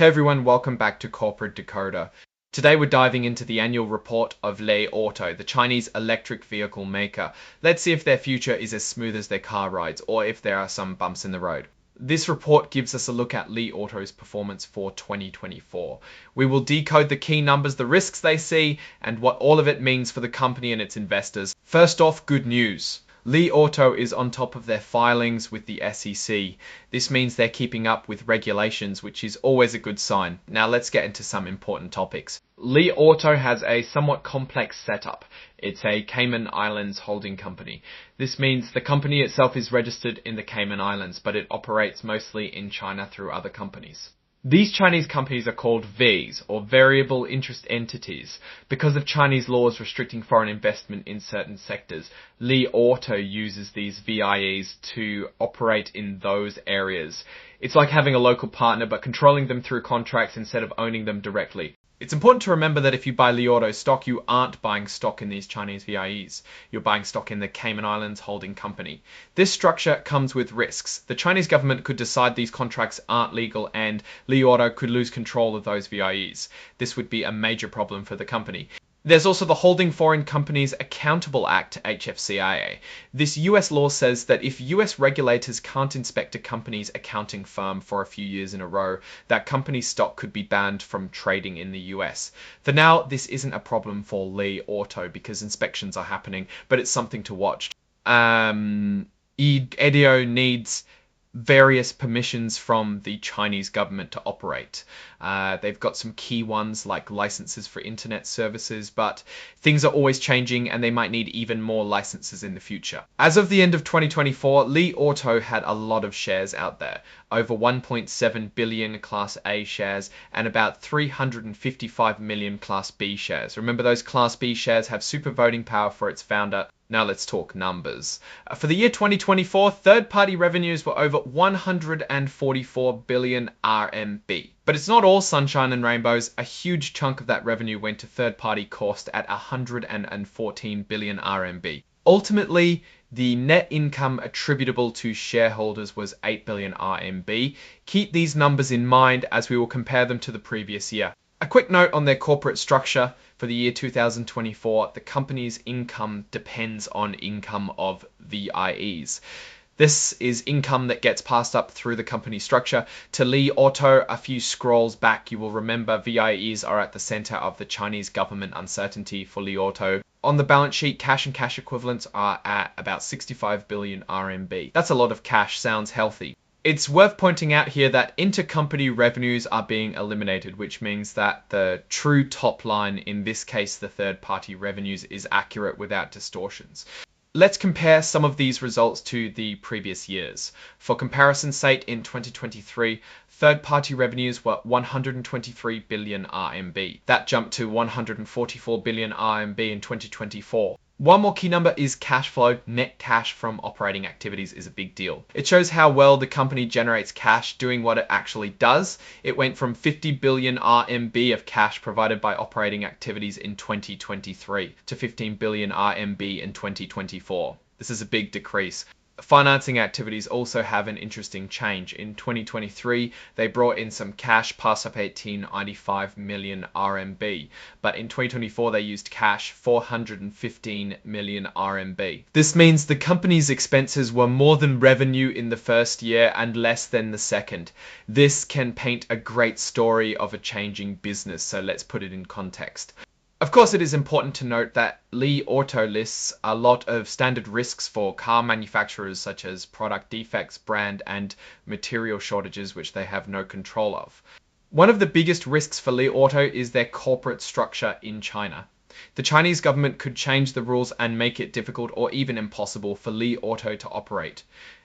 Hey everyone, welcome back to Corporate Decoder. Today we're diving into the annual report of Li Auto, the Chinese electric vehicle maker. Let's see if their future is as smooth as their car rides, or if there are some bumps in the road. This report gives us a look at Li Auto's performance for 2024. We will decode the key numbers, the risks they see, and what all of it means for the company and its investors. First off, good news. Li Auto is on top of their filings with the SEC. This means they're keeping up with regulations, which is always a good sign. Now let's get into some important topics. Li Auto has a somewhat complex setup. It's a Cayman Islands holding company. This means the company itself is registered in the Cayman Islands, but it operates mostly in China through other companies. These Chinese companies are called VIEs, or variable interest entities. Because of Chinese laws restricting foreign investment in certain sectors, Li Auto uses these VIEs to operate in those areas. It's like having a local partner but controlling them through contracts instead of owning them directly. It's important to remember that if you buy Li Auto stock, you aren't buying stock in these Chinese VIEs. You're buying stock in the Cayman Islands holding company. This structure comes with risks. The Chinese government could decide these contracts aren't legal and Li Auto could lose control of those VIEs. This would be a major problem for the company. There's also the Holding Foreign Companies Accountable Act, HFCAA. This US law says that if US regulators can't inspect a company's accounting firm for a few years in a row, that company's stock could be banned from trading in the US. For now, this isn't a problem for Li Auto because inspections are happening, but it's something to watch. EDO needs various permissions from the Chinese government to operate. They've got some key ones like licenses for internet services, but things are always changing and they might need even more licenses in the future. As of the end of 2024, Li Auto had a lot of shares out there. Over 1.7 billion Class A shares and about 355 million Class B shares. Remember, those Class B shares have super voting power for its founder. Now let's talk numbers. For the year 2024, third-party revenues were over 144 billion RMB. But it's not all sunshine and rainbows. A huge chunk of that revenue went to third-party cost at 114 billion RMB. Ultimately, the net income attributable to shareholders was 8 billion RMB. Keep these numbers in mind as we will compare them to the previous year. A quick note on their corporate structure. For the year 2024, the company's income depends on income of VIEs. This is income that gets passed up through the company structure. To Li Auto, a few scrolls back, you will remember VIEs are at the center of the Chinese government uncertainty for Li Auto. On the balance sheet, cash and cash equivalents are at about 65 billion RMB. That's a lot of cash, sounds healthy. It's worth pointing out here that intercompany revenues are being eliminated, which means that the true top line, in this case the third-party revenues, is accurate without distortions. Let's compare some of these results to the previous years. For comparison's sake, in 2023, third-party revenues were 123 billion RMB. That jumped to 144 billion RMB in 2024. One more key number is cash flow. Net cash from operating activities is a big deal. It shows how well the company generates cash doing what it actually does. It went from 50 billion RMB of cash provided by operating activities in 2023 to 15 billion RMB in 2024. This is a big decrease. Financing activities also have an interesting change. In 2023, they brought in some cash past up 1895 million RMB, but in 2024 they used cash 415 million RMB. This means the company's expenses were more than revenue in the first year and less than the second. This can paint a great story of a changing business, so let's put it in context. Of course, it is important to note that Li Auto lists a lot of standard risks for car manufacturers such as product defects, brand and material shortages which they have no control of. One of the biggest risks for Li Auto is their corporate structure in China. The Chinese government could change the rules and make it difficult or even impossible for Li Auto to operate.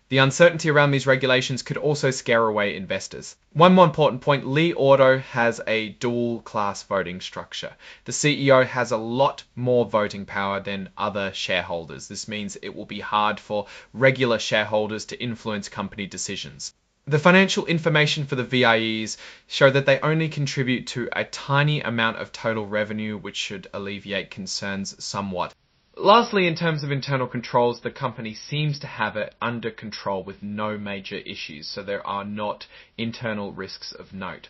The uncertainty around these regulations could also scare away investors. One more important point, Li Auto has a dual class voting structure. The CEO has a lot more voting power than other shareholders. This means it will be hard for regular shareholders to influence company decisions. The financial information for the VIEs show that they only contribute to a tiny amount of total revenue, which should alleviate concerns somewhat. Lastly, in terms of internal controls, the company seems to have it under control with no major issues, so there are not internal risks of note.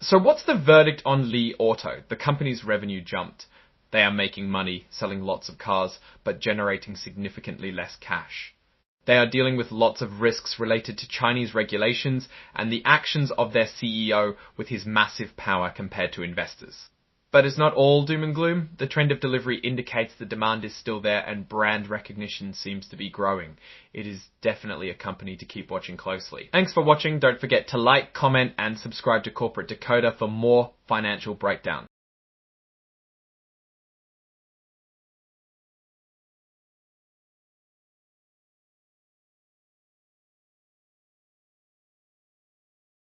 So what's the verdict on Li Auto? The company's revenue jumped. They are making money, selling lots of cars, but generating significantly less cash. They are dealing with lots of risks related to Chinese regulations and the actions of their CEO with his massive power compared to investors. But it's not all doom and gloom. The trend of delivery indicates the demand is still there and brand recognition seems to be growing. It is definitely a company to keep watching closely. Thanks for watching. Don't forget to like, comment, and subscribe to Corporate Decoder for more financial breakdown.